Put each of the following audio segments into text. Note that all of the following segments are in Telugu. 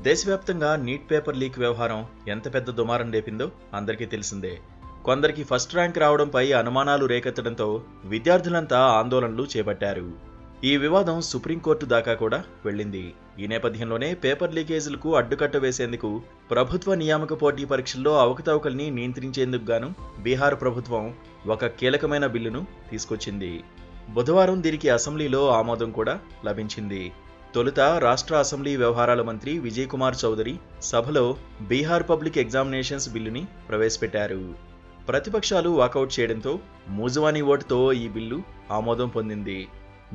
దేశవ్యాప్తంగా నీట్ పేపర్ లీక్ వ్యవహారం ఎంత పెద్ద దుమారం రేపిందో అందరికీ తెలిసిందే. కొందరికి ఫస్ట్ ర్యాంక్ రావడంపై అనుమానాలు రేకెత్తడంతో విద్యార్థులంతా ఆందోళనలు చేపట్టారు. ఈ వివాదం సుప్రీంకోర్టు దాకా కూడా వెళ్ళింది. ఈ నేపథ్యంలోనే పేపర్ లీకేజీలకు అడ్డుకట్ట వేసేందుకు ప్రభుత్వ నియామక పోటీ పరీక్షల్లో అవకతవకల్ని నియంత్రించేందుకు గాను బీహార్ ప్రభుత్వం ఒక కీలకమైన బిల్లును తీసుకొచ్చింది. బుధవారం దీనికి అసెంబ్లీలో ఆమోదం కూడా లభించింది. తొలుత రాష్ట్ర అసెంబ్లీ వ్యవహారాల మంత్రి విజయ్ కుమార్ చౌదరి సభలో బీహార్ పబ్లిక్ ఎగ్జామినేషన్స్ బిల్లుని ప్రవేశపెట్టారు. ప్రతిపక్షాలు వాకౌట్ చేయడంతో మూజువానీ ఓటుతో ఈ బిల్లు ఆమోదం పొందింది.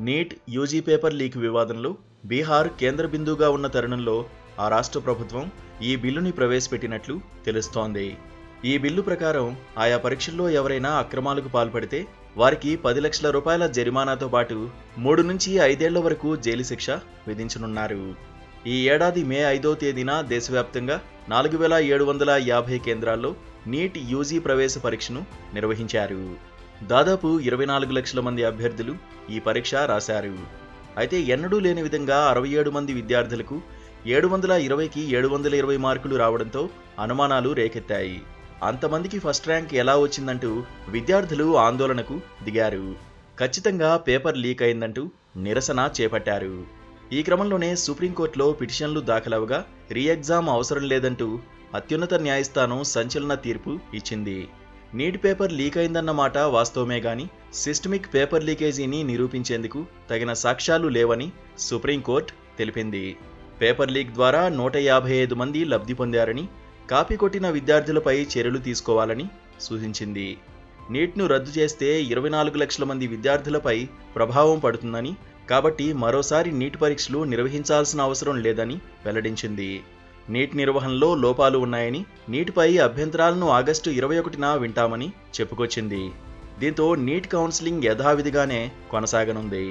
నీట్ యూజీ పేపర్ లీక్ వివాదంలో బీహార్ కేంద్ర బిందువుగా ఉన్న తరుణంలో ఆ రాష్ట్ర ప్రభుత్వం ఈ బిల్లుని ప్రవేశపెట్టినట్లు తెలుస్తోంది. ఈ బిల్లు ప్రకారం ఆయా పరీక్షల్లో ఎవరైనా అక్రమాలకు పాల్పడితే వారికి 10 లక్షల రూపాయల జరిమానాతో పాటు 3 నుంచి 5 ఏళ్ల వరకు జైలు శిక్ష విధించనున్నారు. ఈ ఏడాది మే 5వ తేదీన దేశవ్యాప్తంగా 4750 కేంద్రాల్లో నీట్ యూజీ ప్రవేశ పరీక్షను నిర్వహించారు. దాదాపు 24 లక్షల మంది అభ్యర్థులు ఈ పరీక్ష రాశారు. అయితే ఎన్నడూ లేని విధంగా 67 మంది విద్యార్థులకు 720కి 720 మార్కులు రావడంతో అనుమానాలు రేకెత్తాయి. అంతమందికి ఫస్ట్ ర్యాంక్ ఎలా వచ్చిందంటూ విద్యార్థులు ఆందోళనకు దిగారు. ఖచ్చితంగా పేపర్ లీక్ అయిందంటూ నిరసన చేపట్టారు. ఈ క్రమంలోనే సుప్రీంకోర్టులో పిటిషన్లు దాఖలవగా రీ ఎగ్జామ్ అవసరం లేదంటూ అత్యున్నత న్యాయస్థానం సంచలన తీర్పు ఇచ్చింది. నీట్ పేపర్ లీక్ అయిందన్న మాట వాస్తవమే గాని సిస్టమిక్ పేపర్ లీకేజీని నిరూపించేందుకు తగిన సాక్ష్యాలు లేవని సుప్రీంకోర్టు తెలిపింది. పేపర్ లీక్ ద్వారా 155 మంది లబ్ధి పొందారని, కాపీ కొట్టిన విద్యార్థులపై చర్యలు తీసుకోవాలని సూచించింది. నీట్ను రద్దు చేస్తే 24 లక్షల మంది విద్యార్థులపై ప్రభావం పడుతుందని, కాబట్టి మరోసారి నీట్ పరీక్షలు నిర్వహించాల్సిన అవసరం లేదని వెల్లడించింది. నీట్ నిర్వహణలో లోపాలు ఉన్నాయని, నీట్పై అభ్యంతరాలను ఆగస్టు 21న వింటామని చెప్పుకొచ్చింది. దీంతో నీట్ కౌన్సిలింగ్ యథావిధిగానే కొనసాగనుంది.